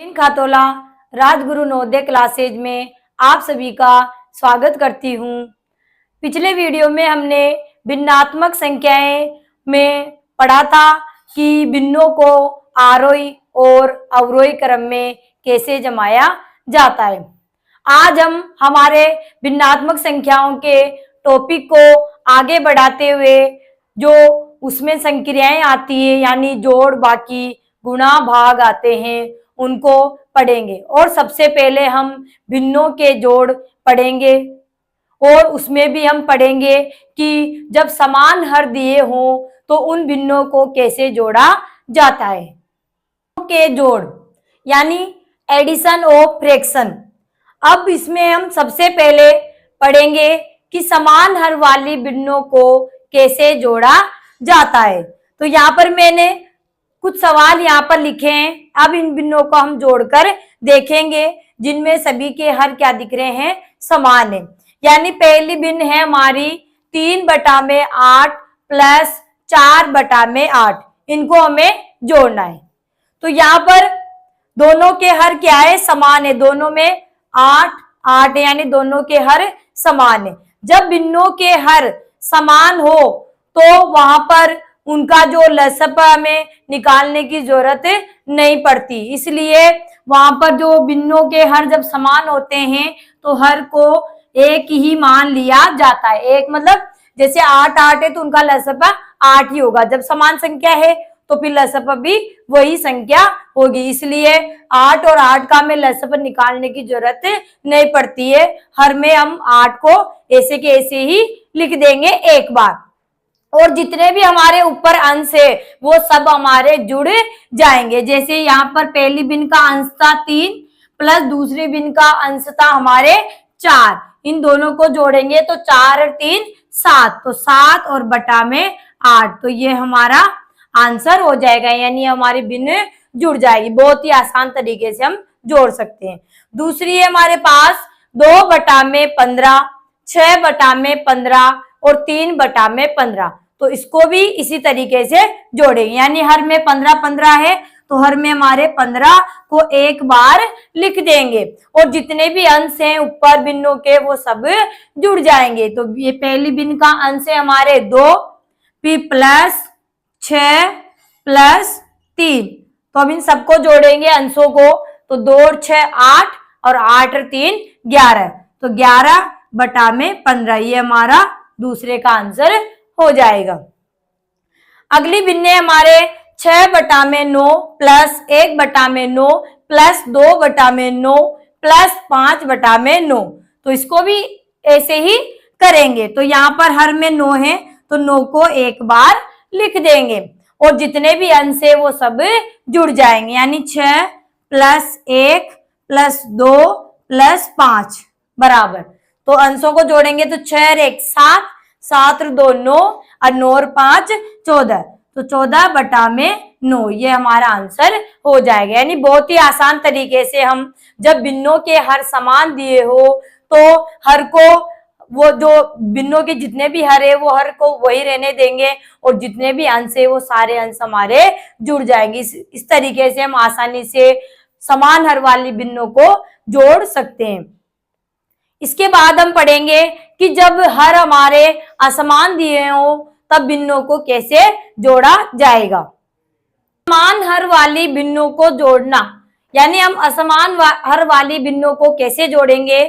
इन खातोला Rajguru Navodaya classes में आप सभी का स्वागत करती हूँ। पिछले वीडियो में हमने भिन्नात्मक संख्याएं में पढ़ा था कि भिन्नों को आरोही और अवरोही क्रम में कैसे जमाया जाता है। आज हम हमारे भिन्नात्मक संख्याओं के टॉपिक को आगे बढ़ाते हुए जो उसमें संक्रियाएं आती है यानी जोड़, बाकी, गुणा, भाग आते हैं उनको पढ़ेंगे। और सबसे पहले हम भिन्नों के जोड़ पढ़ेंगे और उसमें भी हम पढ़ेंगे कि जब समान हर दिए हों तो उन भिन्नों को कैसे जोड़ा जाता है। के जोड़ यानी एडिशन ऑफ फ्रैक्शन। अब इसमें हम सबसे पहले पढ़ेंगे कि समान हर वाली भिन्नों को कैसे जोड़ा जाता है। तो यहाँ पर मैंने कुछ सवाल यहाँ पर लिखे हैं। अब इन भिन्नों को हम जोड़कर देखेंगे जिनमें सभी के हर क्या दिख रहे हैं, समान है। यानी पहली भिन्न है हमारी 3/8 प्लस 4/8। इनको हमें जोड़ना है। तो यहाँ पर दोनों के हर क्या है, समान है। दोनों में 8 8 यानी दोनों के हर समान है। जब भिन्नों के हर समान हो तो वहां पर उनका जो लसप हमें निकालने की जरूरत नहीं पड़ती। इसलिए वहां पर जो भिन्नों के हर जब समान होते हैं तो हर को एक ही मान लिया जाता है। एक मतलब जैसे 8 8 है तो उनका लसप 8 ही होगा। जब समान संख्या है तो फिर लसप भी वही संख्या होगी। इसलिए 8 और 8 का हमें लसप निकालने की जरूरत नहीं पड़ती है। हर में हम 8 को ऐसे के ऐसे ही लिख देंगे एक बार। और जितने भी हमारे ऊपर अंश है वो सब हमारे जुड़ जाएंगे। जैसे यहाँ पर पहली भिन्न का अंश था 3 प्लस दूसरी भिन्न का अंश था हमारे 4। इन दोनों को जोड़ेंगे तो 4 और 3 7, तो 7 और बटा में 8। तो ये हमारा आंसर हो जाएगा, यानी हमारी भिन्न जुड़ जाएगी। बहुत ही आसान तरीके से हम जोड़ सकते हैं। दूसरी है हमारे पास 2/15, 6/15 और 3/15। तो इसको भी इसी तरीके से जोड़ेंगे। यानी हर में 15 15 है तो हर में हमारे 15 को एक बार लिख देंगे और जितने भी अंश हैं ऊपर भिन्नों के वो सब जुड़ जाएंगे। तो ये पहली भिन्न का अंश है हमारे 2, फिर प्लस 6 प्लस 3। तो अब इन सबको जोड़ेंगे अंशों को। तो 2 और 6 8 और 8 और 3 11। तो 11/15 ये हमारा दूसरे का आंसर हो जाएगा। अगली भिन्न हमारे 6/9 प्लस 1/9 प्लस 2/9 प्लस 5/9। तो इसको भी ऐसे ही करेंगे। तो यहाँ पर हर में 9 है तो 9 को एक बार लिख देंगे और जितने भी अंश है वो सब जुड़ जाएंगे। यानी 6 प्लस 1 प्लस 2 प्लस 5 बराबर। तो अंशों को जोड़ेंगे तो 6 और 1 7, 7 और 2 9 और 9 और 5 14। तो 14/9 ये हमारा आंसर हो जाएगा। यानी बहुत ही आसान तरीके से हम जब भिन्नों के हर समान दिए हो तो हर को वो जो भिन्नों के जितने भी हर है वो हर को वही रहने देंगे और जितने भी अंश है वो सारे अंश हमारे जुड़ जाएंगे। इस तरीके से हम आसानी से समान हर वाली भिन्नों को जोड़ सकते हैं। इसके बाद हम पढ़ेंगे कि जब हर हमारे असमान दिए हो तब भिन्नों को कैसे जोड़ा जाएगा। समान हर वाली भिन्नों को जोड़ना यानी हम असमान हर वाली भिन्नों को कैसे जोड़ेंगे।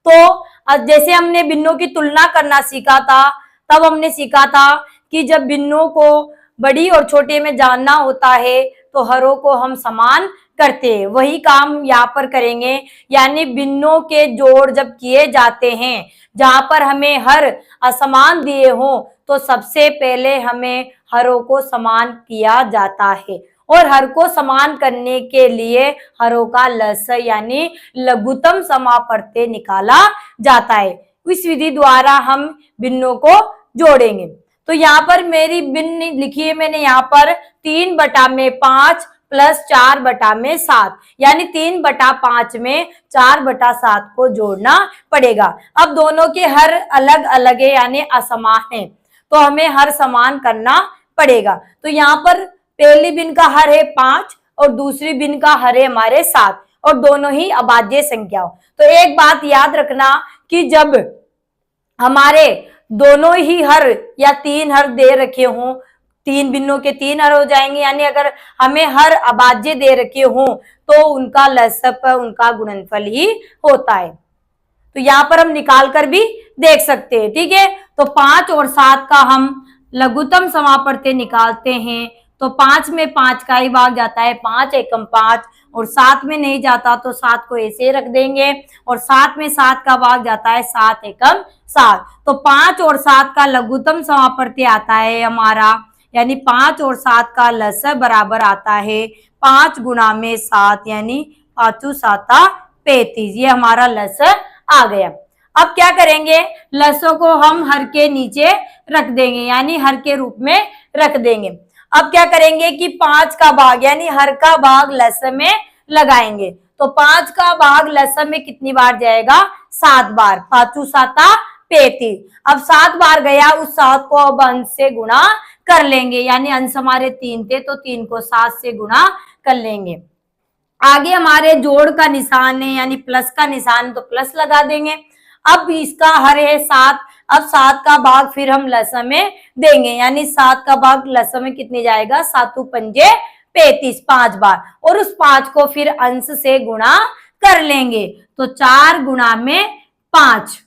तो जैसे हमने भिन्नों की तुलना करना सीखा था तब हमने सीखा था कि जब भिन्नों को बड़ी और छोटे में जानना होता है तो हरों को हम समान करते हैं। वही काम यहाँ पर करेंगे। यानी भिन्नों के जोड़ जब किए जाते हैं जहां पर हमें हर असमान दिए हों तो सबसे पहले हमें हरों को समान किया जाता है और हर को समान करने के लिए हरों का लस यानी लघुत्तम समापवर्त्य निकाला जाता है। इस विधि द्वारा हम भिन्नों को जोड़ेंगे। तो यहाँ पर मेरी भिन्न लिखी है मैंने यहाँ पर 3/5 प्लस 4/7 यानी 3/5 में 4/7 को जोड़ना पड़ेगा। अब दोनों के हर अलग अलग है यानी असमान है तो हमें हर समान करना पड़ेगा। तो यहाँ पर पहली भिन्न का हर है 5 और दूसरी भिन्न का हर है हमारे 7 और दोनों ही अभाज्य संख्याओं। तो एक बात याद रखना कि जब हमारे दोनों ही हर या 3 हर दे रखे हों, 3 भिन्नों के 3 हर हो जाएंगे, यानी अगर हमें हर अभाज्य दे रखे हों तो उनका लसप उनका गुणनफल ही होता है। तो यहाँ पर हम निकाल कर भी देख सकते हैं, ठीक है। तो 5 और 7 का हम लघुत्तम समापवर्ती निकालते हैं। तो 5 में 5 का ही भाग जाता है, 5 एकम 5, और 7 में नहीं जाता तो 7 को ऐसे रख देंगे, और 7 में 7 का भाग जाता है 7 एकम 7। तो 5 और 7 का लघुत्तम समापवर्ती आता है हमारा, यानी 5 और 7 का लसअ बराबर आता है 5 गुणा में 7, यानी 5 7 35। ये हमारा लसअ आ गया। अब क्या करेंगे, लसों को हम हर के नीचे रख देंगे, यानी हर के रूप में रख देंगे। अब क्या करेंगे कि 5 का भाग यानी हर का भाग लसम में लगाएंगे। तो 5 का भाग लसम में कितनी बार जाएगा, 7 बार। 5 7 35। अब 7 बार गया, उस 7 को अब अंश से गुणा कर लेंगे, यानी अंश हमारे 3 थे तो 3 को 7 से गुणा कर लेंगे। आगे हमारे जोड़ का निशान है, यानी प्लस का निशान, तो प्लस लगा देंगे। अब इसका हर है 7, अब 7 का भाग फिर हम लसम में देंगे, यानी 7 का भाग लसम में कितने जाएगा, 7 पंजे 35, 5 बार, और उस 5 को फिर अंश से गुणा कर लेंगे। तो 4 गुणा में 5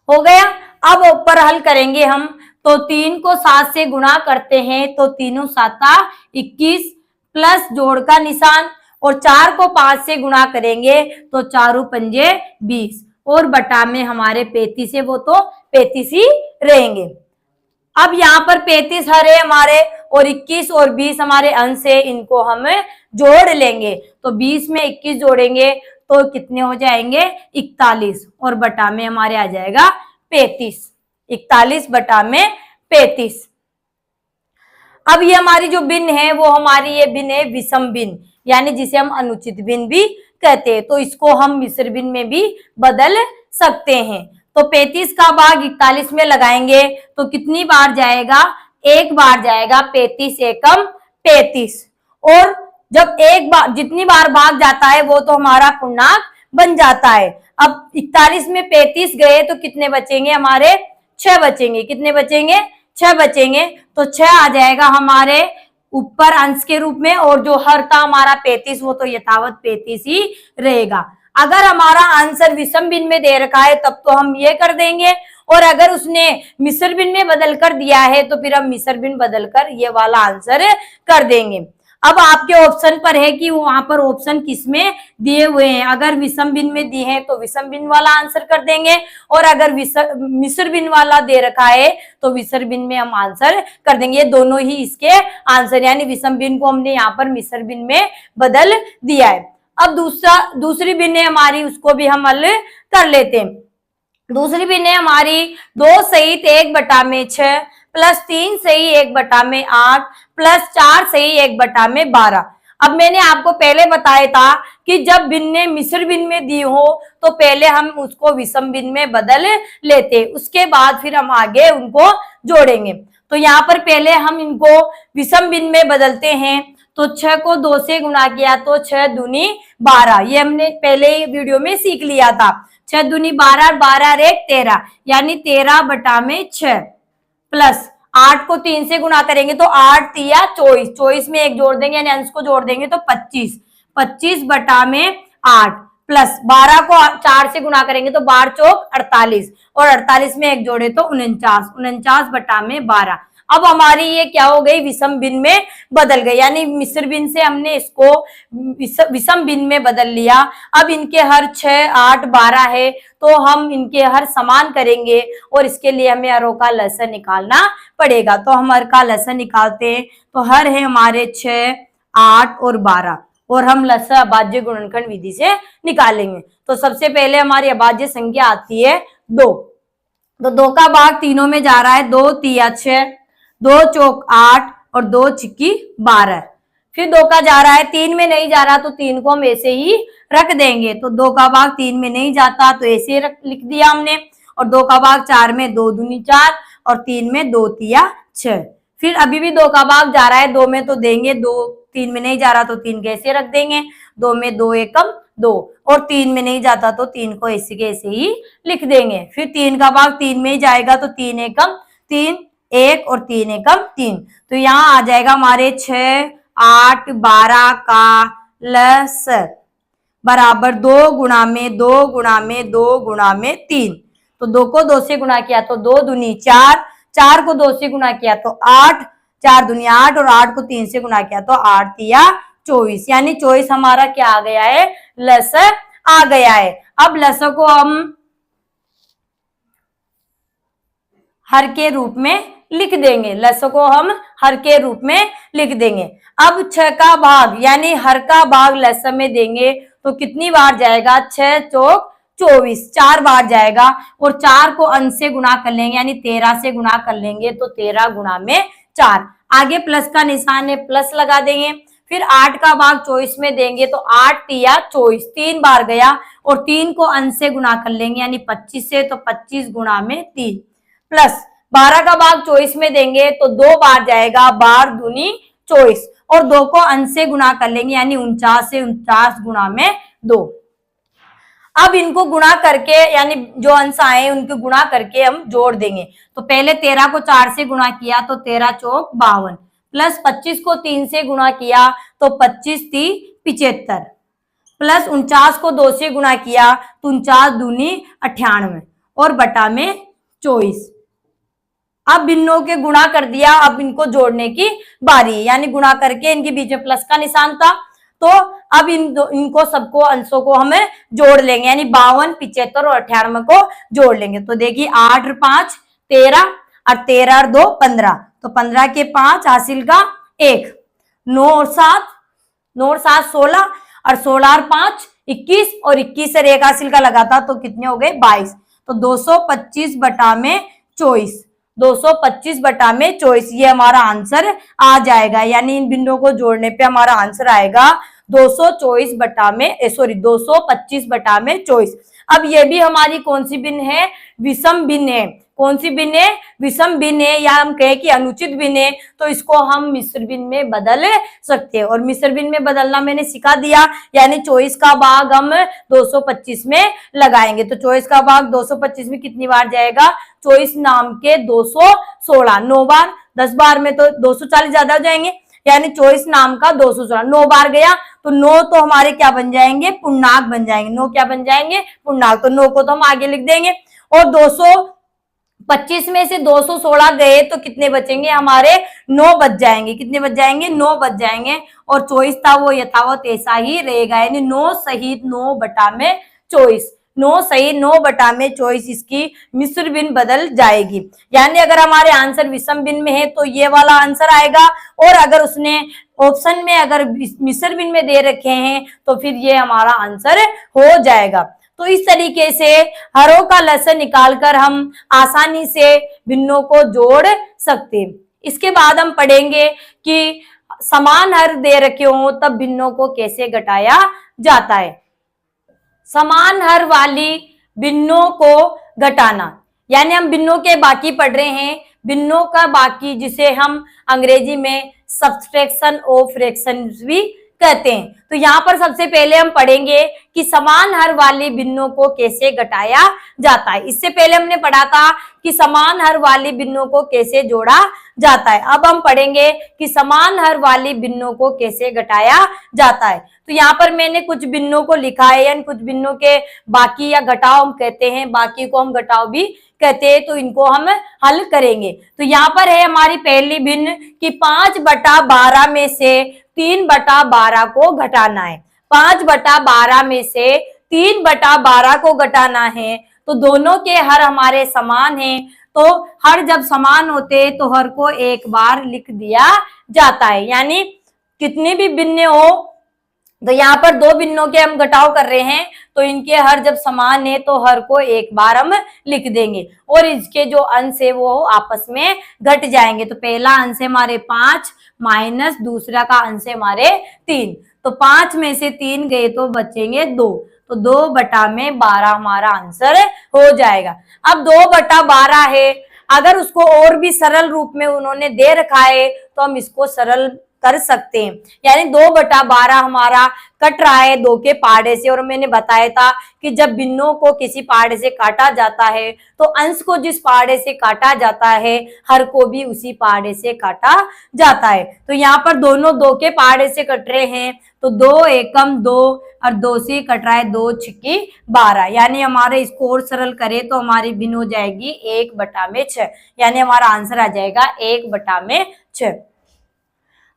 हो गया। अब ऊपर हल करेंगे हम, तो 3 को 7 से गुणा करते हैं, तो 3 7 21 प्लस जोड़ का निशान, और 4 को 5 से गुणा करेंगे तो 4 पंजे 20, और बटा में हमारे 35 है, वो तो 35 ही रहेंगे। अब यहाँ पर 35 हर है हमारे, और 21 और 20 हमारे अंश है, इनको हम जोड़ लेंगे। तो 20 में 21 जोड़ेंगे तो कितने हो जाएंगे, 41, और बटा में हमारे आ जाएगा 35। 41 बटा में 35। अब ये हमारी जो भिन्न है वो हमारी ये भिन्न है विषम भिन्न, यानी जिसे हम अनुचित भिन्न भी कहते हैं। तो इसको हम मिश्र भिन्न में भी बदल सकते हैं। तो 35 का भाग 41 में लगाएंगे तो कितनी बार जाएगा, एक बार जाएगा, 35 एकम 35, और जब एक बार जितनी बार भाग जाता है वो तो हमारा पूर्णांक बन जाता है। अब 41 में 35 गए तो कितने बचेंगे हमारे, 6 बचेंगे। कितने बचेंगे, 6 बचेंगे। तो 6 आ जाएगा हमारे ऊपर अंश के रूप में, और जो हर था हमारा 35 वो तो यथावत 35 ही रहेगा। अगर हमारा आंसर विषम भिन्न में दे रखा है तब तो हम ये कर देंगे, और अगर उसने मिश्र भिन्न में बदल कर दिया है तो फिर हम मिश्र भिन्न बदल कर ये वाला आंसर कर देंगे। अब आपके ऑप्शन पर है कि वहां पर ऑप्शन किसमें दिए हुए हैं। अगर विषम भिन्न में दिए हैं तो विषम भिन्न वाला आंसर कर देंगे, और अगर मिश्र भिन्न वाला दे रखा है तो मिश्र भिन्न में हम आंसर कर देंगे। ये दोनों ही इसके आंसर, यानी विषम भिन्न को हमने यहाँ पर मिश्र भिन्न में बदल दिया है। अब दूसरी भिन्न है हमारी, उसको भी हम हल कर लेते हैं। दूसरी भिन्न है हमारी 2 सहित 1 बटा में 6 प्लस 3 सही 1 बटा में 8 प्लस 4 सही 1 बटा में 12। अब मैंने आपको पहले बताया था कि जब भिन्न मिश्र भिन्न में दी हो तो पहले हम उसको विषम भिन्न में बदल लेते, उसके बाद फिर हम आगे उनको जोड़ेंगे। तो यहाँ पर पहले हम इनको विषम भिन्न में बदलते हैं। तो 6 को 2 से गुणा किया तो 6 दूनी 12, ये हमने पहले ही वीडियो में सीख लिया था। 6 दूनी 12, 12 एक 13, यानी 13 बटा में 6 प्लस 8 को 3 से गुणा करेंगे तो 8 तिया 24, 24 में 1 जोड़ देंगे यानी अंश को जोड़ देंगे तो 25, 25 बटा में 8 प्लस 12 को 4 से गुणा करेंगे तो 12 चौक 48, और 48 में 1 जोड़े तो 49, 49 बटा में 12। अब हमारी ये क्या हो गई, विषम भिन्न में बदल गई, यानी मिश्र भिन्न से हमने इसको विषम भिन्न में बदल लिया। अब इनके हर 6, 8, 12 है तो हम इनके हर समान करेंगे, और इसके लिए हमें हरों का लसन निकालना पड़ेगा। तो हम हर का लसन निकालते हैं। तो हर है हमारे 6, 8 और 12, और हम लसन अभाज्य गुणनखंड विधि से निकालेंगे। तो सबसे पहले हमारी अभाज्य संख्या आती है 2। तो 2 का भाग तीनों में जा रहा है, 2 तिया 6, 2 चौक 8 और 2 छिक्की 12। फिर 2 का जा रहा है, 3 में नहीं जा रहा तो 3 को हम ऐसे ही रख देंगे। तो 2 का भाग 3 में नहीं जाता तो ऐसे लिख दिया हमने, और 2 का भाग 4 में 2 दूनी 4 और 3 में 2 तिया 6। फिर अभी भी 2 का भाग जा रहा है, 2 में तो देंगे, 2 3 में नहीं जा रहा तो 3 कैसे रख देंगे, 2 में 2 एकम 2, और 3 में नहीं जाता तो 3 को ऐसे के ऐसे ही लिख देंगे। फिर 3 का भाग 3 में ही जाएगा तो 3 एकम 3, 1 और 3 एकम 3, तो यहाँ आ जाएगा हमारे 6, 8, 12 का लस बराबर 2 गुणा में 2 गुणा में 2 गुणा में 3, तो 2 को 2 से गुणा किया तो 2 दूनी 4, 4 को 2 से गुणा किया तो 8, 4 दूनी 8 और 8 को 3 से गुणा किया तो 8 तिया 24, यानी 24 हमारा क्या आ गया है, लस आ गया है। अब लस को हम हर के रूप में लिख देंगे, लस को हम हर के रूप में लिख देंगे। अब 6 का भाग यानी हर का भाग लस में देंगे तो कितनी बार जाएगा, 6 चौक 24, 4 बार जाएगा, और 4 को अंश से गुणा कर लेंगे यानी 13 से गुणा कर लेंगे तो 13 गुणा में 4, आगे प्लस का निशान है प्लस लगा देंगे। फिर 8 का भाग 24 में देंगे तो 8 तिया 24, 3 बार गया, और 3 को अंश से गुणा कर लेंगे यानी 25 से, तो 25 गुणा में 3, प्लस 12 का भाग 24 में देंगे तो 2 बार जाएगा, 12 दूनी 24, और 2 को अंश से गुणा कर लेंगे यानी 49 से, 49 गुणा में 2। अब इनको गुणा करके यानी जो अंश आए उनको गुणा करके हम जोड़ देंगे, तो पहले 13 को 4 से गुणा किया तो 13 चौक 52, प्लस 25 को 3 से गुणा किया तो 25 ती 75, प्लस 49 को 2 से गुणा किया तो 49 दूनी 98 और बटा में 24। अब भिन्नों के गुणा कर दिया, अब इनको जोड़ने की बारी है, यानी गुणा करके इनके बीच में प्लस का निशान था, तो अब इनको सबको अंशों को हमें जोड़ लेंगे, यानी 52, 75 और 98 को जोड़ लेंगे। तो देखिए 8 और 5 13 और 13 और 2 15, तो 15 के 5 हासिल का 1, 9 और 7 16 और 16 और 5 21 और 21 और 1 हासिल का लगा था तो कितने हो गए 22, तो 225 बटा में 24, 225 बटा में 24 ये हमारा आंसर आ जाएगा, यानी इन बिंदुओं को जोड़ने पे हमारा आंसर आएगा 225 बटा में 24। अब ये भी हमारी कौन सी भिन्न है, विषम भिन्न है। कौन सी भिन्न है, विषम भिन्न है, या हम कहें कि अनुचित भिन्न है, तो इसको हम मिश्र भिन्न में बदल सकते हैं। और मिश्र भिन्न में बदलना मैंने सिखा दिया, यानी 24 का भाग हम 225 में लगाएंगे, तो 24 का भाग 225 में कितनी बार जाएगा, 24 नाम के 216, 9 बार, 10 बार में तो 240 ज्यादा हो जाएंगे, यानी 24 नाम का 216, 9 बार गया तो 9 तो हमारे क्या बन जाएंगे, पूर्णांक बन जाएंगे, 9 क्या बन जाएंगे, पूर्णांक, तो 9 को तो हम आगे लिख देंगे। और 225 में से 216 गए तो कितने बचेंगे हमारे, 9 बच जाएंगे, कितने बच जाएंगे, 9 बच जाएंगे, और 24 था वो यथावत ऐसा ही रहेगा, यानी 9 सहित 9 बटा में 24, 9 सही 9 बटा में 24 इसकी मिश्र भिन्न बदल जाएगी। यानी अगर हमारे आंसर विषम भिन्न में है तो ये वाला आंसर आएगा, और अगर उसने ऑप्शन में अगर मिश्र भिन्न में दे रखे हैं तो फिर ये हमारा आंसर हो जाएगा। तो इस तरीके से हरों का लसन निकालकर हम आसानी से भिन्नों को जोड़ सकते हैं। इसके बाद हम पढ़ेंगे कि समान हर दे रखे हों तब भिन्नों को कैसे घटाया जाता है। समान हर वाली भिन्नों को घटाना, यानी हम भिन्नों के बाकी पढ़ रहे हैं, भिन्नों का बाकी जिसे हम अंग्रेजी में सब्सट्रैक्शन ऑफ फ्रैक्शंस भी कहते हैं। तो यहाँ पर सबसे पहले हम पढ़ेंगे कि समान हर वाली भिन्नों को कैसे घटाया जाता है। इससे पहले हमने पढ़ा था कि समान हर वाली भिन्नों को कैसे जोड़ा जाता है। अब हम पढ़ेंगे कि समान हर वाली भिन्नों को कैसे घटाया जाता है। तो यहाँ पर मैंने कुछ भिन्नों को लिखा है, यानी कुछ भिन्नों के बाकी या घटाव हम कहते हैं, बाकी को हम घटाव भी कहते हैं, तो इनको हम हल करेंगे। तो यहाँ पर है हमारी पहली भिन्न कि 5/12 में से 3/12 को घटाना है। 5/12 में से 3/12 को घटाना है, तो दोनों के हर हमारे समान हैं, तो हर जब समान होते हैं तो हर को एक बार लिख दिया जाता है। यानी कितनी भी भिन्न हो, तो यहाँ पर 2 भिन्नों के हम घटाव कर रहे हैं, तो इनके हर जब समान है तो हर को एक बार हम लिख देंगे, और इसके जो अंश है वो आपस में घट जाएंगे। तो पहला अंश है हमारे 5 माइनस दूसरा का अंश है हमारे 3, तो 5 में से 3 गए तो बचेंगे 2, तो 2/12 हमारा आंसर हो जाएगा। अब 2/12 है, अगर उसको और भी सरल रूप में उन्होंने दे रखा है तो हम इसको सरल कर सकते हैं। यानी 2/12 हमारा कट रहा है 2 के पहाड़े से, और मैंने बताया था कि जब भिन्नों को किसी पहाड़े से काटा जाता है तो अंश को जिस पहाड़े से काटा जाता है हर को भी उसी पहाड़े से काटा जाता है। तो यहाँ पर दोनों 2 के पहाड़े से कट रहे हैं, तो 2 एकम 2 और 2 से कट रहा है 2 छिक्की 12। यानी हमारे इसको और सरल करें तो हमारी भिन्न हो जाएगी 1/6, यानी हमारा आंसर आ जाएगा 1/6।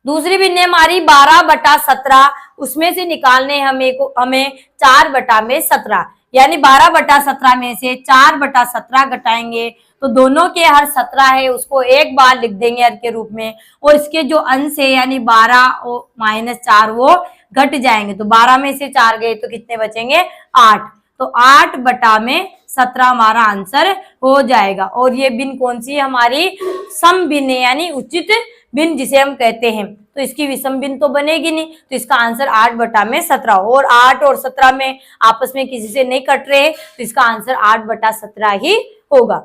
दूसरी भिन्न हमारी 12/17, उसमें से निकालने हमें 4/17, यानी 12/17 में से 4/17 घटाएंगे तो दोनों के हर 17 है उसको एक बार लिख देंगे हर के रूप में, और इसके जो अंश है यानी 12 - 4 वो घट जाएंगे। तो 12 में से 4 गए तो कितने बचेंगे 8, तो 8/17 हमारा आंसर हो जाएगा। और ये भिन्न कौन सी है हमारी सम भिन्न है, यानी उचित भिन्न जिसे हम कहते हैं। तो इसकी विषम भिन्न तो बनेगी नहीं, तो इसका आंसर 8/17, और 8 और 17 में आपस में किसी से नहीं कट रहे तो इसका आंसर 8/17 ही होगा।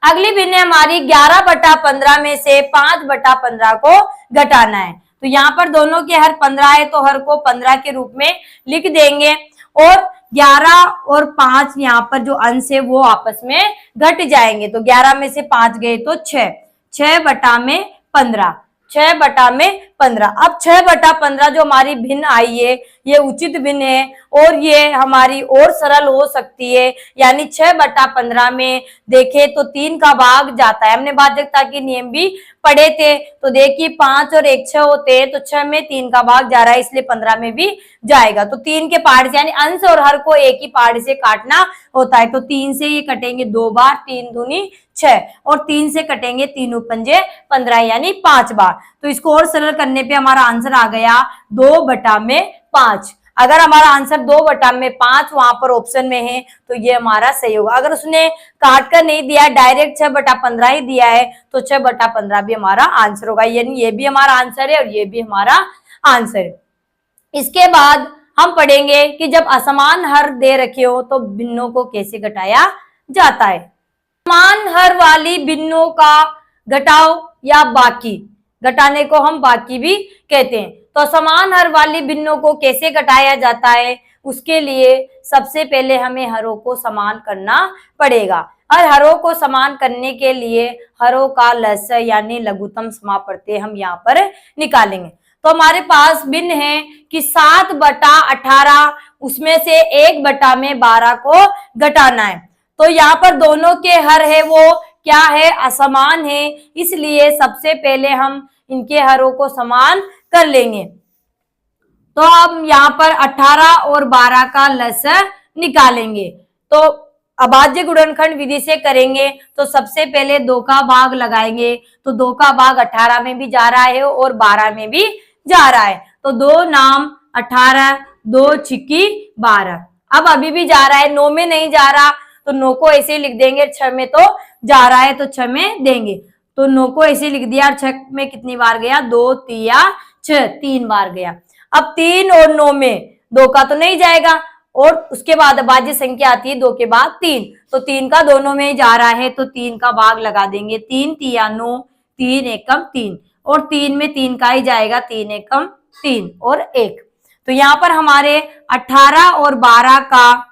अगली भिन्न हमारी 11/15 में से 5/15 को घटाना है। तो यहाँ पर दोनों के हर 15 है तो हर को 15 के रूप में लिख देंगे, और 11 और 5 यहाँ पर जो अंश है वो आपस में घट जाएंगे। तो 11 में से 5 गए तो 6, 6/15, 6/15। अब 6/15 जो हमारी भिन्न आई है ये उचित भिन्न है, और ये हमारी और सरल हो सकती है। यानी 6/15 में देखें तो 3 का भाग जाता है, हमने भाजकता के नियम भी पढ़े थे। तो देखिए 5 और 1 6 होते हैं, तो 6 में 3 का भाग जा रहा है इसलिए 15 में भी जाएगा। तो 3 के पहाड़ से यानी अंश और हर को एक ही पहाड़ से काटना होता है। तो 3 से ये कटेंगे 2 बार, 3 दूनी 6, और 3 से कटेंगे 3 पंजे 15 यानी 5 बार। तो इसको और सरल करने पे हमारा आंसर आ गया 2/5। अगर हमारा आंसर 2/5 वहां पर ऑप्शन में है तो ये हमारा सही होगा। अगर उसने काट कर नहीं दिया, डायरेक्ट 6/15 ही दिया है तो 6/15 भी हमारा आंसर होगा। यानी ये भी हमारा आंसर है और ये भी हमारा आंसर है। इसके बाद हम पढ़ेंगे कि जब असमान हर दे रखे हो तो भिन्नों को कैसे घटाया जाता है। समान हर वाली भिन्नों का घटाओ या बाकी, घटाने को हम बाकी भी कहते हैं। तो समान हर वाली भिन्नों को कैसे घटाया जाता है, उसके लिए सबसे पहले हमें हरों को समान करना पड़ेगा। और हरों को समान करने के लिए हरों का लस यानी लघुत्तम समापवर्ती हम यहाँ पर निकालेंगे। तो हमारे पास भिन्न है कि 7/18, उसमें से 1/12 को घटाना है। तो यहाँ पर दोनों के हर है वो क्या है, असमान है, इसलिए सबसे पहले हम इनके हरों को समान कर लेंगे। तो अब यहाँ पर 18 और 12 का लस निकालेंगे। तो अभाज्य गुणनखंड विधि से करेंगे तो सबसे पहले 2 का भाग लगाएंगे, तो 2 का भाग 18 में भी जा रहा है और 12 में भी जा रहा है। तो 2 नाम 18, 2 छिक्की 12। अब अभी भी जा रहा है, 9 में नहीं जा रहा तो 9 को ऐसे ही लिख देंगे, 6 में तो जा रहा है तो 6 में देंगे। तो 9 को ऐसे लिख दिया, 6 में कितनी बार गया, 2 3 6, 3 बार गया। अब 3 और 9 में 2 का तो नहीं जाएगा, और उसके बाद अभाज्य संख्या आती है 2 के बाद 3, तो 3 का दोनों में जा रहा है तो 3 का भाग लगा देंगे, 3 3 9, 3 एकम 3, और 3 में 3 का ही जाएगा, 3 एकम 3 और 1। तो यहाँ पर हमारे 18 और 12 का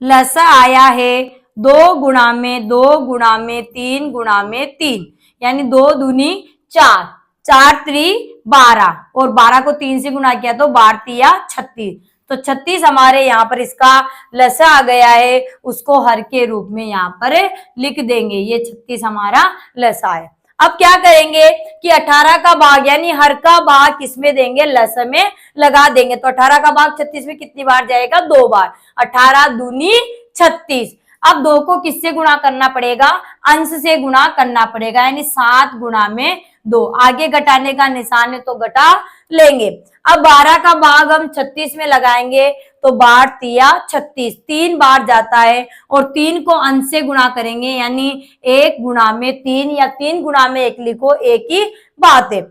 लसा आया है 2 गुणा में 2 गुणा में 3 गुणा में 3, यानी 2 दूनी 4, 4 3 12, और 12 को 3 से गुणा किया तो 12 3 36, तो 36 हमारे यहाँ पर इसका लसा आ गया है, उसको हर के रूप में यहाँ पर लिख देंगे। ये 36 हमारा लसा है। अब क्या करेंगे कि 18 का भाग यानी हर का भाग किसमें देंगे, लस में लगा देंगे। तो 18 का भाग 36 में कितनी बार जाएगा, 2 बार, 18 दूनी 36। अब 2 को किससे गुणा करना पड़ेगा, अंश से गुणा करना पड़ेगा, यानी 7 गुणा में 2, आगे घटाने का निशान है तो घटा लेंगे। अब 12 का भाग हम 36 में लगाएंगे तो 12 3 36, 3 बार जाता है, और 3 को अंश से गुणा करेंगे यानी 1 गुणा में 3 या 3 गुणा में 1 लिखो, एक ही बात है।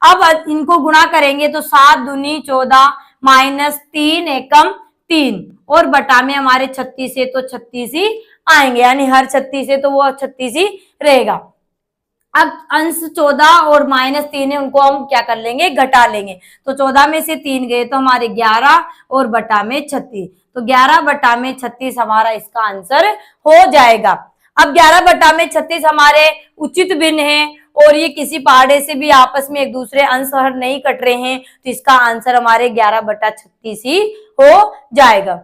अब इनको गुणा करेंगे तो 7 दूनी 14 माइनस 3 एकम 3, और बटा में हमारे 36 है तो 36 ही आएंगे, यानी हर 36 है तो वो 36 ही रहेगा। अब अंश 14 और -3 है, उनको हम क्या कर लेंगे, घटा लेंगे। तो 14 में से 3 गए तो हमारे 11 और बटा में 36, तो 11 बटा में 36 हमारा इसका आंसर हो जाएगा। अब 11 बटा में 36 हमारे उचित भिन्न है और ये किसी पहाड़े से भी आपस में एक दूसरे अंश हर नहीं कट रहे हैं, तो इसका आंसर हमारे 11 बटा 36 ही हो जाएगा।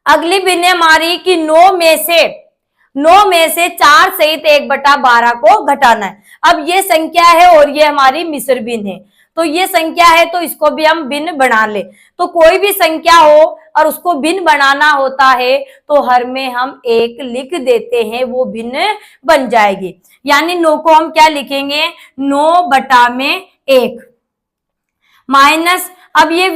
अगली भिन्न हमारी कि 9 में से 4 सहित 1/12 को घटाना है। अब ये संख्या है और ये हमारी मिश्र भिन्न है, तो ये संख्या है तो इसको भी हम भिन्न बना ले। तो कोई भी संख्या हो और उसको भिन्न बनाना होता है तो हर में हम 1 लिख देते हैं, वो भिन्न बन जाएगी। यानी 9 को हम क्या लिखेंगे, 9 बटा में 1 माइनस, अब ये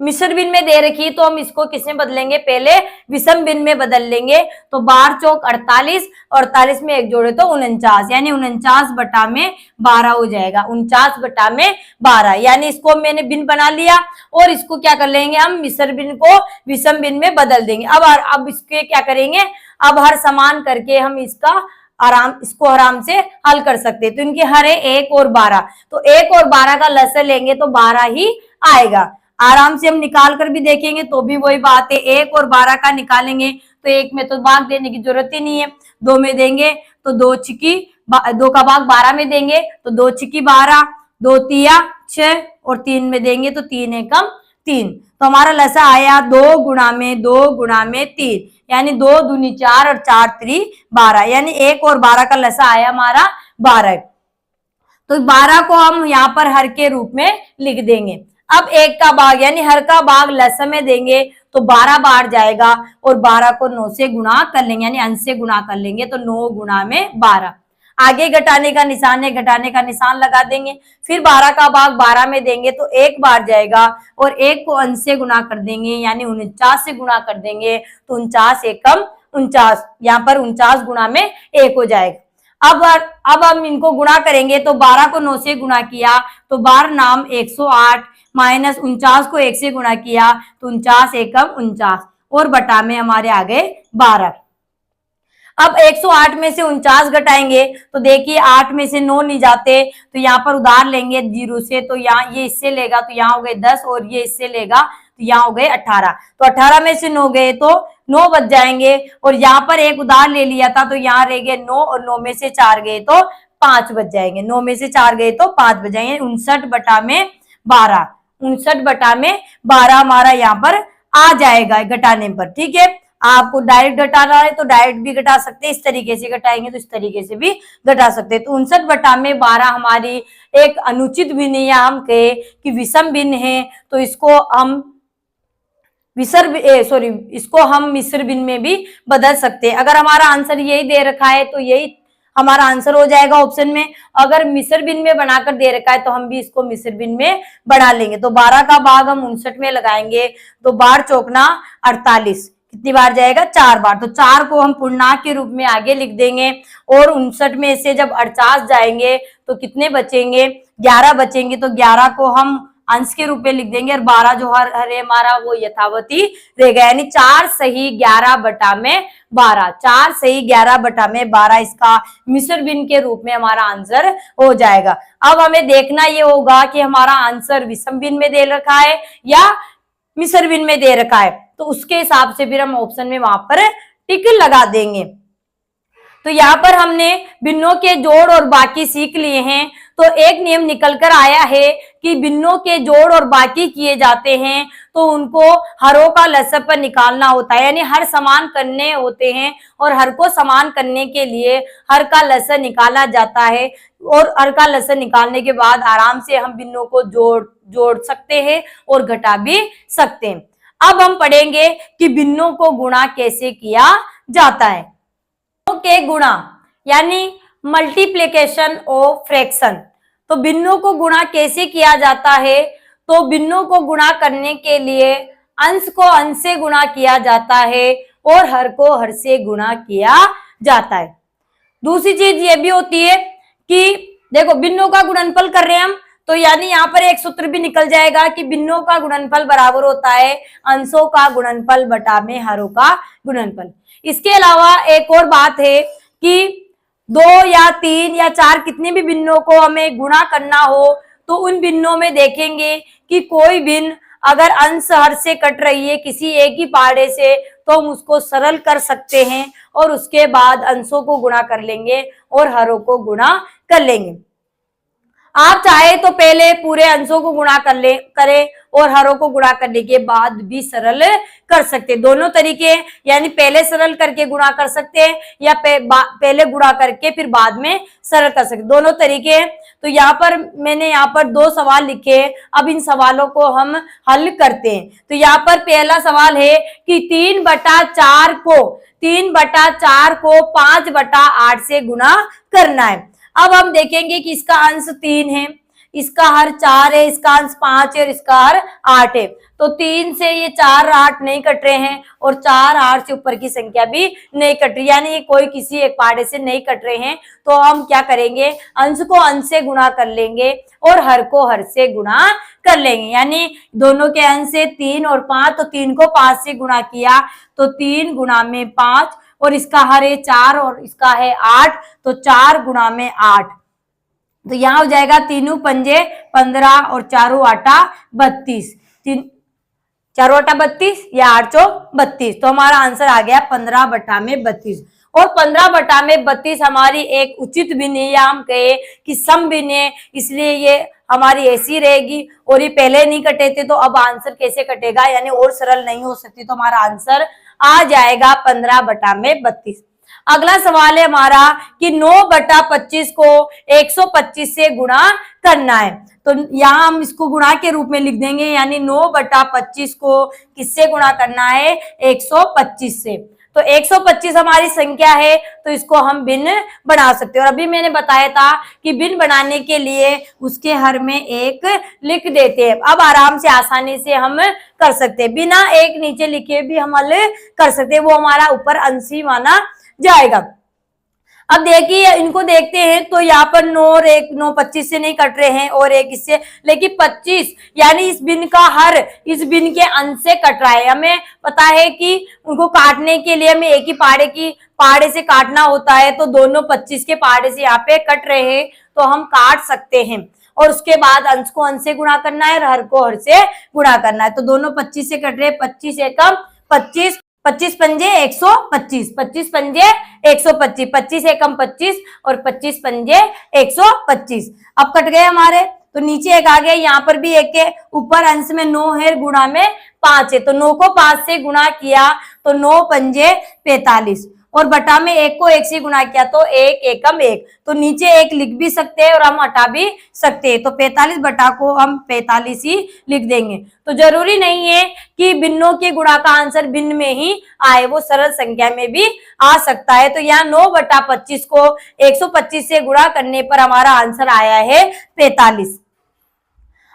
मिश्र भिन्न में दे रखी तो हम इसको किसमें बदलेंगे, पहले विषम भिन्न में बदल लेंगे। तो 12 चौक 48, 48 में 1 जोड़े तो 49, यानी 49 बटा में 12 हो जाएगा। 49 बटा में 12, यानी इसको मैंने भिन्न बना लिया और इसको क्या कर लेंगे, हम मिश्र भिन्न को विषम भिन्न में बदल देंगे। अब इसके क्या करेंगे, अब हर समान करके हम इसको आराम से हल कर सकते हैं। तो इनके हर है 1 और 12, तो 1 और 12 का लसर लेंगे तो 12 ही आएगा। आराम से हम निकाल कर भी देखेंगे तो भी वही बात है, 1 और 12 का निकालेंगे तो 1 में तो भाग देने की जरूरत ही नहीं है, 2 में देंगे तो 2 का भाग 12 में देंगे तो 2 छिकी 12, 2 तिया 6 और 3 में देंगे तो 3 एकम 3। तो हमारा लसा आया 2 गुणा में 3, यानी 2 दूनी 4 और 4 त्री 12, यानी 1 और 12 का लसा आया हमारा 12। तो 12 को हम यहाँ पर हर के रूप में लिख देंगे। अब 1 का भाग यानी हर का भाग लस में देंगे तो 12 बार जाएगा और 12 को 9 से गुणा कर लेंगे, यानी अंश से गुणा कर लेंगे तो 9 गुणा में 12। आगे घटाने का निशान है, घटाने का निशान लगा देंगे। फिर 12 का भाग 12 में देंगे तो 1 बार जाएगा और 1 को अंश से गुणा कर देंगे, यानी 49 से गुणा कर देंगे तो 49 एकम 49, यहाँ पर 49 गुणा में 1 हो जाएगा। अब हम इनको गुणा करेंगे तो 12 को 9 से गुणा किया तो 12 नाम 108 माइनस 49 को 1 से गुणा किया तो 49 एकम 49 और बटा में हमारे आ गए 12। अब 108 में से 49 घटाएंगे तो देखिए 8 में से 9 नहीं जाते तो यहाँ पर उधार लेंगे 0 से, तो यहाँ ये इससे लेगा तो यहाँ हो गए 10 और ये इससे लेगा तो यहाँ हो गए 18। तो 18 में से 9 गए तो 9 बच जाएंगे और यहाँ पर एक उधार ले लिया था तो यहाँ रह गए 9 और 9 में से 4 गए तो 5 बच जाएंगे। 9 में से 4 गए तो 5 बच जाएंगे। 59 बटा में 12, 59 बटा में 12 हमारा यहाँ पर आ जाएगा घटाने पर। ठीक है, आपको डायरेक्ट घटाना है तो डायरेक्ट भी घटा सकते हैं, इस तरीके से घटाएंगे तो इस तरीके से भी घटा सकते हैं। तो 59 बटा में 12 हमारी एक अनुचित भिन्न, या हम कहे कि विषम भिन्न है तो इसको हम इसको हम मिश्र भिन्न में भी बदल सकते हैं। अगर हमारा आंसर यही दे रखा है तो यही हमारा आंसर हो जाएगा ऑप्शन में। अगर मिश्र भिन्न में बनाकर दे रखा है तो हम भी इसको मिश्र भिन्न में बढ़ा लेंगे। तो 12 का भाग हम 59 में लगाएंगे तो 12 चौकना 48, कितनी बार जाएगा, 4 बार। तो 4 को हम पूर्णांक के रूप में आगे लिख देंगे और 59 में से जब 48 जाएंगे तो कितने बचेंगे, 11 बचेंगे। तो 11 को हम अंश के रूप में लिख देंगे और 12 जो हर है हमारा वो यथावती रहेगा, यानी 4 सही 11 बटा में 12, 4 सही 11 बटा में 12 इसका मिश्र भिन्न के रूप में हमारा आंसर हो जाएगा। अब हमें देखना ये होगा कि हमारा आंसर विषम भिन्न में दे रखा है या मिश्र भिन्न में दे रखा है, तो उसके हिसाब से फिर हम ऑप्शन में वहां पर टिक लगा देंगे। तो यहाँ पर हमने भिन्नों के जोड़ और बाकी सीख लिए हैं। तो एक नियम निकल कर आया है कि भिन्नों के जोड़ और बाकी किए जाते हैं तो उनको हरों का लसब पर निकालना होता है, यानी हर समान करने होते हैं और हर को समान करने के लिए हर का लसब निकाला जाता है और हर का लसब निकालने के बाद आराम से हम भिन्नों को जोड़ सकते हैं और घटा भी सकते हैं। अब हम पढ़ेंगे कि भिन्नों को गुणा कैसे किया जाता है। के गुणा यानी मल्टीप्लिकेशन ऑफ फ्रैक्शन। तो भिन्नों को गुणा कैसे किया जाता है, तो भिन्नों को गुणा करने के लिए अंश को अंश से गुणा किया जाता है और हर को हर से गुणा किया जाता है। दूसरी चीज ये भी होती है कि देखो भिन्नों का गुणनफल कर रहे हैं हम, तो यानी यहाँ पर एक सूत्र भी निकल जाएगा कि भिन्नों का गुणनफल बराबर होता है अंशों का गुणनफल बटा में हरों का गुणनफल। इसके अलावा एक और बात है कि 2 या 3 या 4 कितने भी भिन्नों को हमें गुणा करना हो तो उन भिन्नों में देखेंगे कि कोई भिन्न अगर अंश हर से कट रही है किसी एक ही पहाड़े से तो हम उसको सरल कर सकते हैं और उसके बाद अंशों को गुणा कर लेंगे और हरों को गुणा कर लेंगे। आप चाहे तो पहले पूरे अंशों को गुणा करें और हरों को गुणा करने के बाद भी सरल कर सकते हैं। दोनों तरीके, यानी पहले सरल करके गुणा कर सकते हैं या पहले गुणा करके फिर बाद में सरल कर सकते, दोनों तरीके हैं। तो यहाँ पर मैंने यहाँ पर 2 सवाल लिखे। अब इन सवालों को हम हल करते हैं। तो यहाँ पर पहला सवाल है कि 3/4 को 5/8 से गुणा करना है। अब हम देखेंगे कि इसका अंश 3 है, इसका हर 4 है, इसका अंश 5 है और इसका हर 8 है। तो 3 से ये 4 8 नहीं कट रहे हैं और 4 8 से ऊपर की संख्या भी नहीं कट रही, यानी ये कोई किसी एक पहाड़े से नहीं कट रहे हैं। तो हम क्या करेंगे, अंश को अंश से गुणा कर लेंगे और हर को हर से गुणा कर लेंगे। यानी दोनों के अंश से 3 और 5, तो 3 को 5 से गुणा किया तो 3 गुणा में 5 और इसका हर है 4 और इसका है 8, तो 4 गुणा में 8। तो यहाँ हो जाएगा 3 पंजे 15 और 4 आटा 32, 4 आटा 32 या 8 चौक 32। तो हमारा आंसर आ गया 15/32। और 15/32 हमारी एक उचित भिन्न है, या हम कहे कि सम भिन्न है, इसलिए ये हमारी ऐसी रहेगी। और ये पहले नहीं कटे थे तो अब आंसर कैसे कटेगा, यानी और सरल नहीं हो सकती। तो हमारा आंसर आ जाएगा 15/32। अगला सवाल है हमारा कि 9/25 को 125 से गुणा करना है। तो यहाँ हम इसको गुणा के रूप में लिख देंगे, यानी 9/25 को किससे गुणा करना है, 125 से। तो 125 हमारी संख्या है तो इसको हम भिन्न बना सकते हैं। और अभी मैंने बताया था कि भिन्न बनाने के लिए उसके हर में 1 लिख देते हैं। अब आराम से आसानी से हम कर सकते हैं, बिना 1 नीचे लिखे भी हम हल कर सकते हैं, वो हमारा ऊपर अंश ही माना जाएगा। अब देखिए इनको देखते हैं तो यहाँ पर 9 और 1, 9 25 से नहीं कट रहे हैं और 1 इससे, लेकिन 25 यानी इस भिन्न का हर इस भिन्न के अंश से कट रहा है। हमें पता है कि उनको काटने के लिए हमें एक ही पहाड़े से काटना होता है, तो दोनों 25 के पहाड़े से यहाँ पे कट रहे हैं तो हम काट सकते हैं। और उसके बाद अंश को अंश से गुणा करना है और हर को हर से गुणा करना है। तो दोनों 25 से कट रहे हैं, 25 एकम 25, 25 पंजे 125, 25 पंजे 125, 25 एकम 25 और 25 पंजे 125। अब कट गए हमारे, तो नीचे 1 आ गया, यहाँ पर भी 1 है, ऊपर अंश में 9 है, गुणा में 5 है। तो 9 को 5 से गुणा किया तो 9 पंजे 45 और बटा में 1 को 1 से गुणा किया तो 1 एकम 1। तो नीचे 1 लिख भी सकते हैं और हम हटा भी सकते हैं। तो 45 बटा को हम 45 ही लिख देंगे। तो जरूरी नहीं है कि भिन्नों के गुणा का आंसर भिन्न में ही आए, वो सरल संख्या में भी आ सकता है। तो यहाँ 9/25 को 125 से गुणा करने पर हमारा आंसर आया है 45।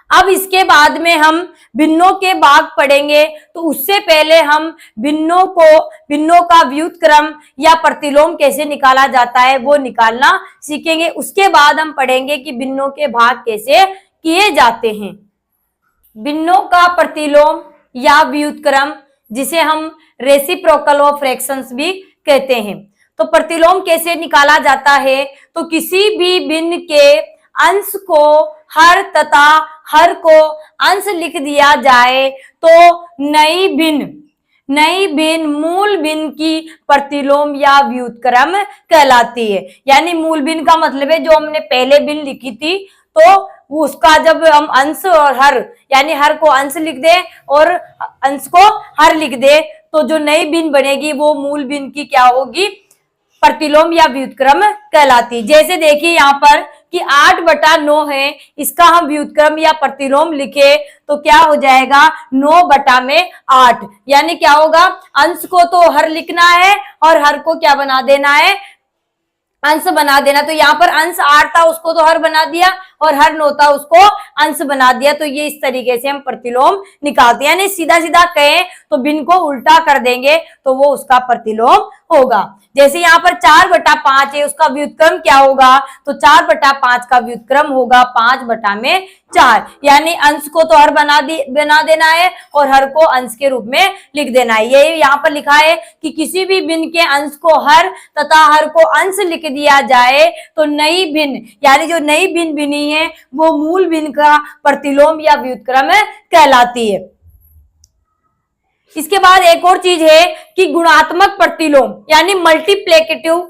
अब इसके बाद में हम भिन्नों के भाग पढ़ेंगे, तो उससे पहले हम भिन्नों का व्युत्क्रम या प्रतिलोम कैसे निकाला जाता है वो निकालना सीखेंगे। उसके बाद हम पढ़ेंगे कि भिन्नों के भाग कैसे किए जाते हैं। भिन्नों का प्रतिलोम या व्युत्क्रम, जिसे हम रेसिप्रोकल ऑफ फ्रैक्शंस भी कहते हैं। तो प्रतिलोम कैसे निकाला जाता है, तो किसी भी भिन्न के अंश को हर तथा हर को अंश लिख दिया जाए तो नई भिन्न मूल भिन्न की प्रतिलोम या व्युत्क्रम कहलाती है। यानी मूल भिन्न का मतलब है जो हमने पहले भिन्न लिखी थी, तो उसका जब हम अंश और हर, यानी हर को अंश लिख दे और अंश को हर लिख दे, तो जो नई भिन्न बनेगी वो मूल भिन्न की क्या होगी, प्रतिलोम या व्युत्क्रम कहलाती। जैसे देखिए यहाँ पर कि 8/9 है, इसका हम व्युत्क्रम या प्रतिलोम लिखे तो क्या हो जाएगा 9/8। यानी क्या होगा, अंश को तो हर लिखना है और हर को क्या बना देना है, अंश बना देना। तो यहाँ पर अंश 8 था, उसको तो हर बना दिया और हर नौता उसको अंश बना दिया। तो ये इस तरीके से हम प्रतिलोम निकालते हैं, यानी सीधा सीधा कहें तो भिन्न को उल्टा कर देंगे तो वो उसका प्रतिलोम होगा। जैसे यहाँ पर 4/5 है, उसका व्युत्क्रम क्या होगा, तो 4/5 का व्युत्क्रम होगा 5/4, यानी अंश को तो हर बना देना है और हर को अंश के रूप में लिख देना है। ये यहाँ पर लिखा है कि किसी भी भिन्न के अंश को हर तथा हर को अंश लिख दिया जाए तो नई भिन्न, यानी जो नई भिन्न बनी है वो मूल भिन्न का प्रतिलोम या व्युत्क्रम कहलाती है। इसके बाद एक और चीज है कि गुणात्मक प्रतिलोम यानी मल्टीप्लिकेटिव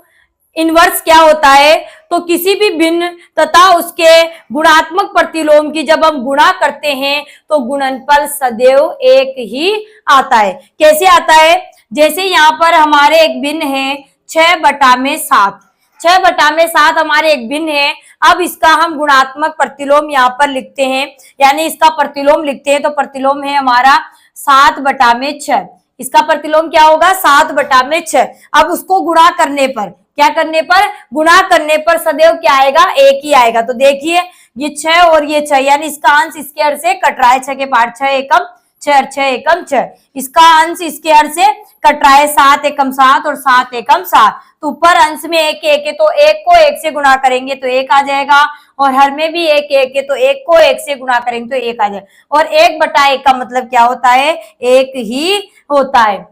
इनवर्स क्या होता है, तो किसी भी भिन्न तथा उसके गुणात्मक प्रतिलोम की जब हम गुणा करते हैं तो गुणनफल सदैव एक ही आता है। कैसे आता है, जैसे यहाँ पर हमारे एक भिन्न है 6/7, 6/7 हमारे एक भिन्न है। अब इसका हम गुणात्मक प्रतिलोम यहाँ पर लिखते हैं, यानी इसका प्रतिलोम लिखते हैं तो प्रतिलोम है हमारा 7/6। इसका प्रतिलोम क्या होगा, 7/6। अब उसको गुणा करने पर, क्या करने पर, गुणा करने पर सदैव क्या आएगा, एक ही आएगा। तो देखिए ये 6 और ये 6, यानी इसका अंश इसके हर से कट रहा है, 6 के पार्ट 6 एकम 6, 6 एकम 6, इसका अंश इसके हर से कट रहा है 7 एकम 7 और 7 एकम 7। तो ऊपर अंश में एक है तो एक को एक से गुणा करेंगे तो एक आ जाएगा, और हर में भी एक है तो एक को एक से गुणा करेंगे तो एक आ जाएगा। और 1/1 का मतलब क्या होता है, एक ही होता है।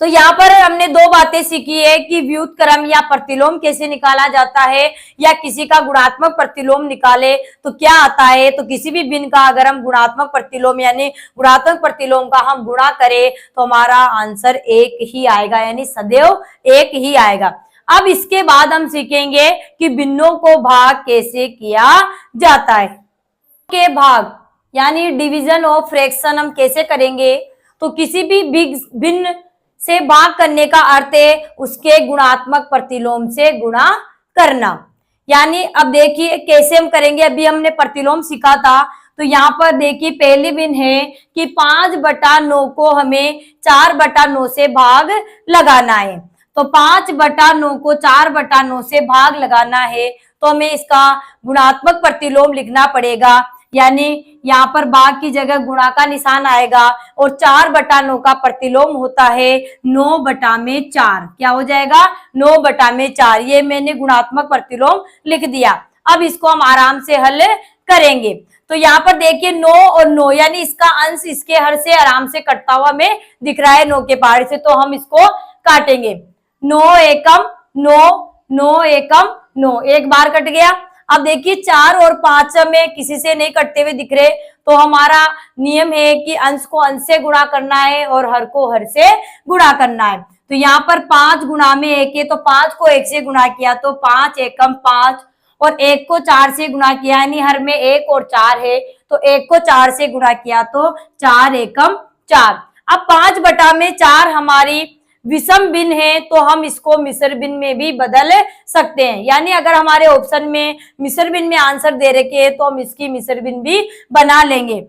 तो यहाँ पर हमने दो बातें सीखी है कि व्युत्क्रम या प्रतिलोम कैसे निकाला जाता है, या किसी का गुणात्मक प्रतिलोम निकाले तो क्या आता है। तो किसी भी भिन्न का अगर हम गुणात्मक प्रतिलोम यानी गुणात्मक प्रतिलोम का हम गुणा करें तो हमारा आंसर एक ही आएगा, यानी सदैव एक ही आएगा। अब इसके बाद हम सीखेंगे कि भिन्नों को भाग कैसे किया जाता है। के भाग यानी डिवीजन ऑफ फ्रैक्शन हम कैसे करेंगे, तो किसी भी भिन्न से भाग करने का अर्थ है उसके गुणात्मक प्रतिलोम से गुणा करना। यानी अब देखिए कैसे हम करेंगे, अभी हमने प्रतिलोम सीखा था। तो यहाँ पर देखिए पहली भिन्न है कि 5/9 को हमें 4/9 से भाग लगाना है। तो 5/9 को 4/9 से भाग लगाना है तो हमें इसका गुणात्मक प्रतिलोम लिखना पड़ेगा, यानी यहाँ पर भाग की जगह गुणा का निशान आएगा। और 4/9 का प्रतिलोम होता है 9/4, क्या हो जाएगा, 9/4। ये मैंने गुणात्मक प्रतिलोम लिख दिया। अब इसको हम आराम से हल करेंगे। तो यहाँ पर देखिए 9 और 9, यानी इसका अंश इसके हर से आराम से कटता हुआ हमें दिख रहा है 9 के पहाड़ से, तो हम इसको काटेंगे। 9 एकम 9, 9 एकम 9, एक बार कट गया। अब देखिए 4 और 5 में किसी से नहीं कटते हुए दिख रहे, तो हमारा नियम है कि अंश को अंश से गुणा करना है और हर को हर से गुणा करना है। तो यहाँ पर 5 गुणा में 1 है तो 5 को 1 से गुणा किया तो 5 एकम 5, और 1 को 4 से गुणा किया, यानी हर में 1 और 4 है तो 1 को 4 से गुणा किया तो 4 एकम 4। अब 5/4 हमारी विषम भिन्न है तो हम इसको मिश्र भिन्न में भी बदल सकते हैं। यानी अगर हमारे ऑप्शन में मिश्र भिन्न में आंसर दे रखे हैं तो हम इसकी मिश्र भिन्न भी बना लेंगे।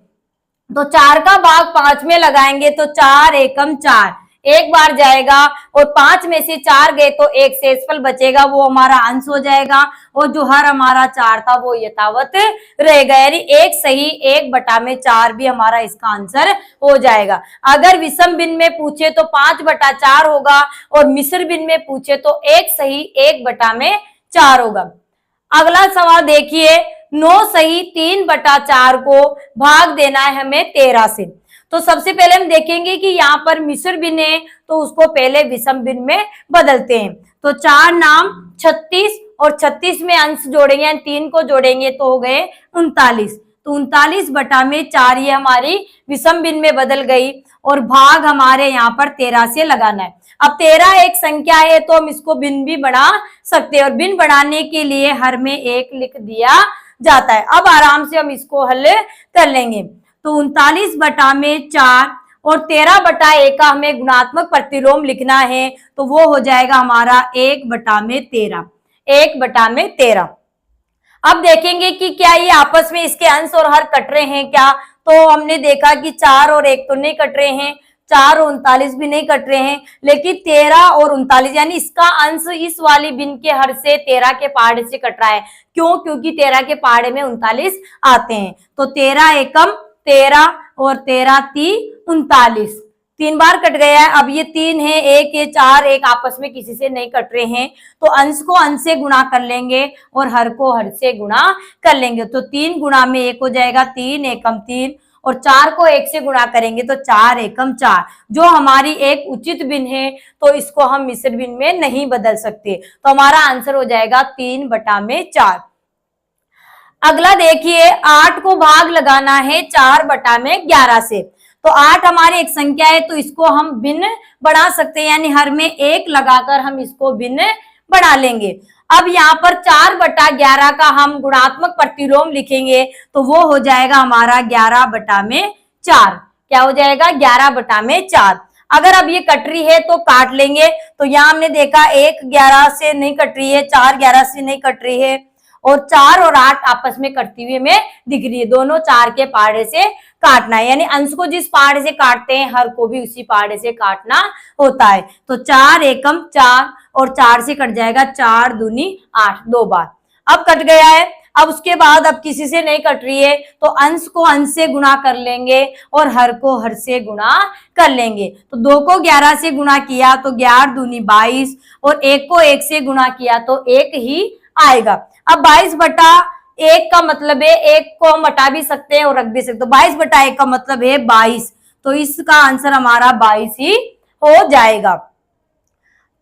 तो 4 का भाग 5 में लगाएंगे तो 4 एकम 4, एक बार जाएगा, और 5 में से 4 गए तो एक शेषफल बचेगा, वो हमारा अंश हो जाएगा। और जो हर हमारा 4 था वो यथावत रहेगा, यानी एक सही 1/4 भी हमारा इसका आंसर हो जाएगा। अगर विषम भिन्न में पूछे तो 5/4 होगा, और मिश्र भिन्न में पूछे तो एक सही 1/4 होगा। अगला सवाल देखिए, 9 सही 3/4 को भाग देना है हमें 13 से। तो सबसे पहले हम देखेंगे कि यहाँ पर मिश्र भिन्न है तो उसको पहले विषम भिन्न में बदलते हैं। तो 4 नाम 36, और 36 में अंश जोड़ेंगे यानी 3 को जोड़ेंगे तो हो गए 39। तो 39/4 ये हमारी विषम भिन्न में बदल गई, और भाग हमारे यहाँ पर 13 से लगाना है। अब 13 एक संख्या है तो हम इसको भिन्न भी बना सकते हैं, और भिन्न बनाने के लिए हर में 1 लिख दिया जाता है। अब आराम से हम इसको हल कर लेंगे। तो 39/4 और 13/1 का हमें गुणात्मक प्रतिलोम लिखना है तो वो हो जाएगा हमारा 1/13, 1/13। अब देखेंगे कि क्या ये आपस में इसके अंश और हर कट रहे हैं क्या। तो हमने देखा कि 4 और 1 तो नहीं कट रहे हैं, 4 और 39 भी नहीं कट रहे हैं, लेकिन 13 और 39 यानी इसका अंश इस वाली बिन के हर से 13 के पहाड़े से कट रहा है। क्यों? क्योंकि 13 के पहाड़े में 39 आते हैं। तो 13 एकम 13 और 13 3 39, 3 बार कट गया है। अब ये 3 है, 1 ये 4, एक आपस में किसी से नहीं कट रहे हैं, तो अंश को अंश से गुणा कर लेंगे और हर को हर से गुणा कर लेंगे। तो 3 गुणा में 1 हो जाएगा, 3 एकम 3, और 4 को 1 से गुणा करेंगे तो 4 एकम 4, जो हमारी एक उचित भिन्न है। तो इसको हम मिश्र भिन्न में नहीं बदल सकते, तो हमारा आंसर हो जाएगा 3/4। अगला देखिए, 8 को भाग लगाना है 4/11 से। तो 8 हमारी एक संख्या है, तो इसको हम भिन्न बढ़ा सकते हैं, यानी हर में 1 लगाकर हम इसको भिन्न बढ़ा लेंगे। अब यहाँ पर 4/11 का हम गुणात्मक प्रतिलोम लिखेंगे, तो वो हो जाएगा हमारा 11/4। क्या हो जाएगा? 11/4। अगर अब ये कट रही है तो काट लेंगे। तो यहाँ हमने देखा 1 11 से नहीं कट रही है, 4 11 से नहीं कट रही है, और 4 और 8 आपस में कटती हुई हमें दिख रही है। दोनों 4 के पहाड़े से काटना है, यानी अंश को जिस पहाड़े से काटते हैं हर को भी उसी पहाड़े से काटना होता है। तो 4 एकम 4 और 4 से कट जाएगा, 4 दूनी 8, 2 बार। अब कट गया है। अब उसके बाद अब किसी से नहीं कट रही है, तो अंश को अंश से गुणा कर लेंगे और हर को हर से गुणा कर लेंगे। तो 2 को 11 से गुणा किया तो 11 दूनी 22, और 1 को 1 से गुणा किया तो 1 ही आएगा। अब 22/1 का मतलब है, 1 को हम हटा भी सकते हैं और रख भी सकते हैं। तो 22/1 का मतलब है 22, तो इसका आंसर हमारा 22 ही हो जाएगा।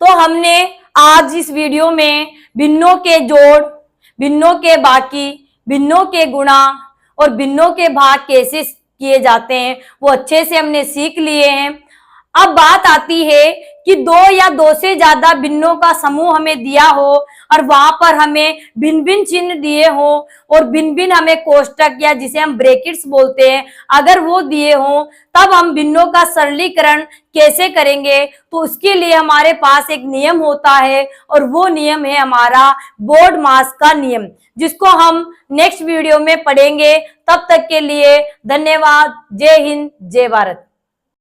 तो हमने आज इस वीडियो में भिन्नों के जोड़, भिन्नों के बाकी, भिन्नों के गुणा और भिन्नों के भाग कैसे किए जाते हैं वो अच्छे से हमने सीख लिए हैं। अब बात आती है कि 2 या 2 से ज्यादा भिन्नों का समूह हमें दिया हो और वहां पर हमें भिन्न भिन्न चिन्ह दिए हो और भिन्न भिन्न हमें कोष्टक या जिसे हम ब्रैकेट्स बोलते हैं, अगर वो दिए हो, तब हम भिन्नों का सरलीकरण कैसे करेंगे। तो उसके लिए हमारे पास एक नियम होता है, और वो नियम है हमारा बोर्डमास का नियम, जिसको हम नेक्स्ट वीडियो में पढ़ेंगे। तब तक के लिए धन्यवाद। जय हिंद, जय भारत।